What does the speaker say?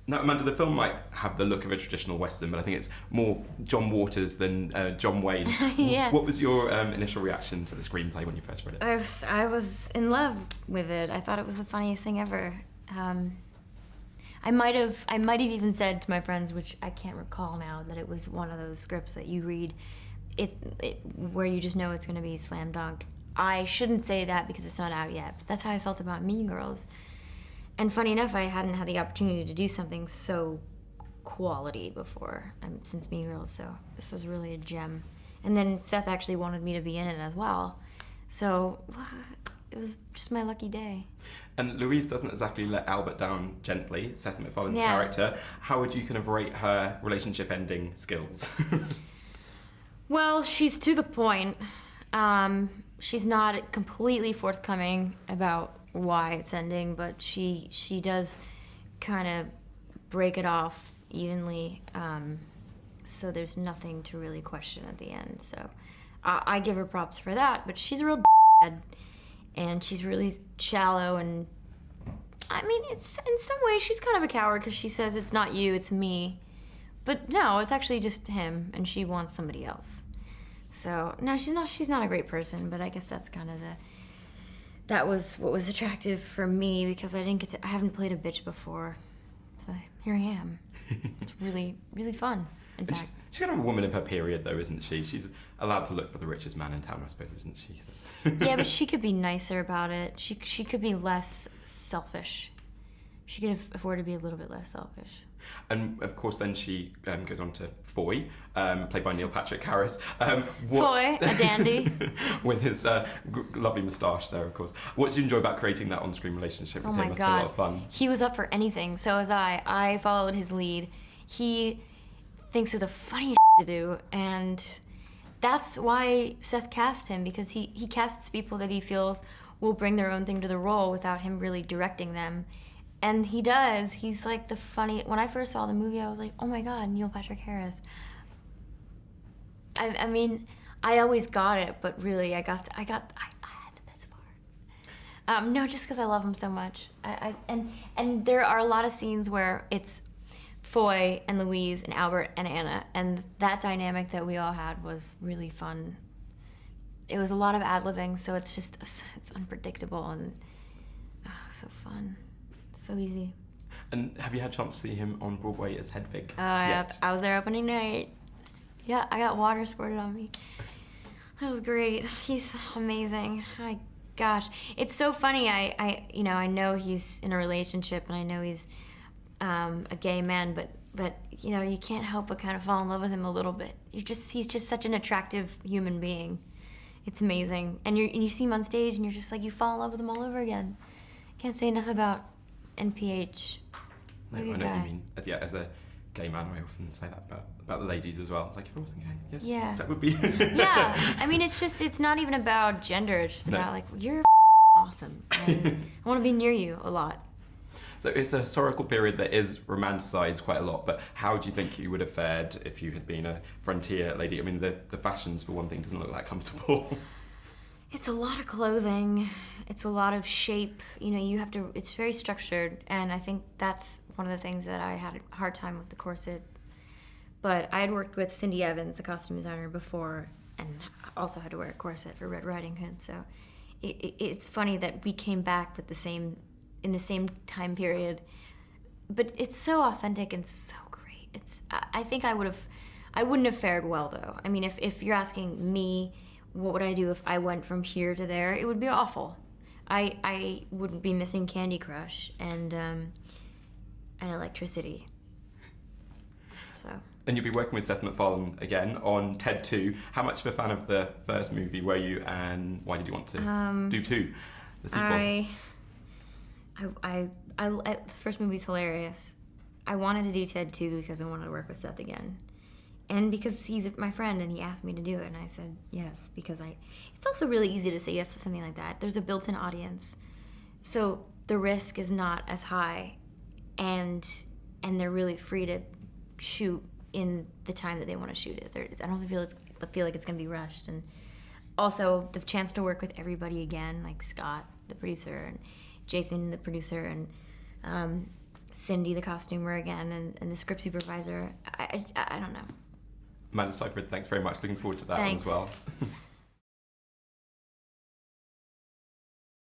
Now, Amanda, the film might have the look of a traditional Western, but I think it's more John Waters than John Wayne. Yeah. What was your initial reaction to the screenplay when you first read it? I was in love with it. I thought it was the funniest thing ever. I might have even said to my friends, which I can't recall now, that it was one of those scripts that you read, where you just know it's going to be slam dunk. I shouldn't say that because it's not out yet, but that's how I felt about Mean Girls. And funny enough, I hadn't had the opportunity to do something so quality before since Mean Girls, so this was really a gem. And then Seth actually wanted me to be in it as well, so it was just my lucky day. And Louise doesn't exactly let Albert down gently, Seth MacFarlane's Yeah. character. How would you kind of rate her relationship ending skills? Well, she's to the point. She's not completely forthcoming about why it's ending, but she does kind of break it off evenly, so there's nothing to really question at the end. So I give her props for that, but she's a real and she's really shallow, and I mean, it's in some ways she's kind of a coward because she says it's not you, it's me. But no, it's actually just him, and she wants somebody else. So no, she's not a great person, but I guess that's kind of that was what was attractive for me, because I haven't played a bitch before. So here I am. It's really, really fun, in fact. She's kind of a woman of her period, though, isn't she? She's allowed to look for the richest man in town, I suppose, isn't she? Yeah, but she could be nicer about it. She could be less selfish. She could afford to be a little bit less selfish. And of course, then she goes on to Foy, played by Neil Patrick Harris. Foy, a dandy. With his lovely moustache there, of course. What did you enjoy about creating that on-screen relationship with him? Oh my Must have been a lot of God. fun. He was up for anything, so was I. I followed his lead. He thinks of the funniest to do, and that's why Seth cast him, because he casts people that he feels will bring their own thing to the role without him really directing them. And he does. He's like the funny. When I first saw the movie, I was like, oh my God, Neil Patrick Harris. I mean, I always got it, but really, I had the best part. No, just because I love him so much. And there are a lot of scenes where it's Foy and Louise and Albert and Anna, and that dynamic that we all had was really fun. It was a lot of ad-libbing, so it's unpredictable and so fun. So easy. And have you had a chance to see him on Broadway as Hedwig yet? I was there opening night. Yeah, I got water squirted on me. That was great. He's amazing. My gosh, it's so funny. I know he's in a relationship, and I know he's a gay man, but you can't help but kind of fall in love with him a little bit. He's just such an attractive human being. It's amazing. And you see him on stage, and you're just like, you fall in love with him all over again. Can't say enough about NPH. No, I know what you mean. As a gay man, I often say that about the ladies as well. Like, if I wasn't gay, yes, Yeah. that would be. Yeah, I mean, it's not even about gender. It's just about, like, you're awesome, and I want to be near you a lot. So it's a historical period that is romanticised quite a lot, but how do you think you would have fared if you had been a frontier lady? I mean, the fashions, for one thing, doesn't look that comfortable. It's a lot of clothing. It's a lot of shape. It's very structured, and I think that's one of the things that I had a hard time with the corset. But I had worked with Cindy Evans, the costume designer, before, and also had to wear a corset for Red Riding Hood. So it's funny that we came back with in the same time period. But it's so authentic and so great. I think I wouldn't have fared well, though. I mean, if you're asking me, what would I do if I went from here to there? It would be awful. I wouldn't be missing Candy Crush and electricity. So. And you'll be working with Seth MacFarlane again on Ted 2. How much of a fan of the first movie were you, and why did you want to do 2, the sequel? The first movie's hilarious. I wanted to do Ted 2 because I wanted to work with Seth again. And because he's my friend and he asked me to do it, and I said yes, because it's also really easy to say yes to something like that. There's a built-in audience, so the risk is not as high, and they're really free to shoot in the time that they want to shoot it. I don't feel like it's going to be rushed, and also the chance to work with everybody again, like Scott, the producer, and Jason, the producer, and Cindy, the costumer, again, and the script supervisor. I don't know. Amanda Seyfried, thanks very much. Looking forward to that one as Thanks. well.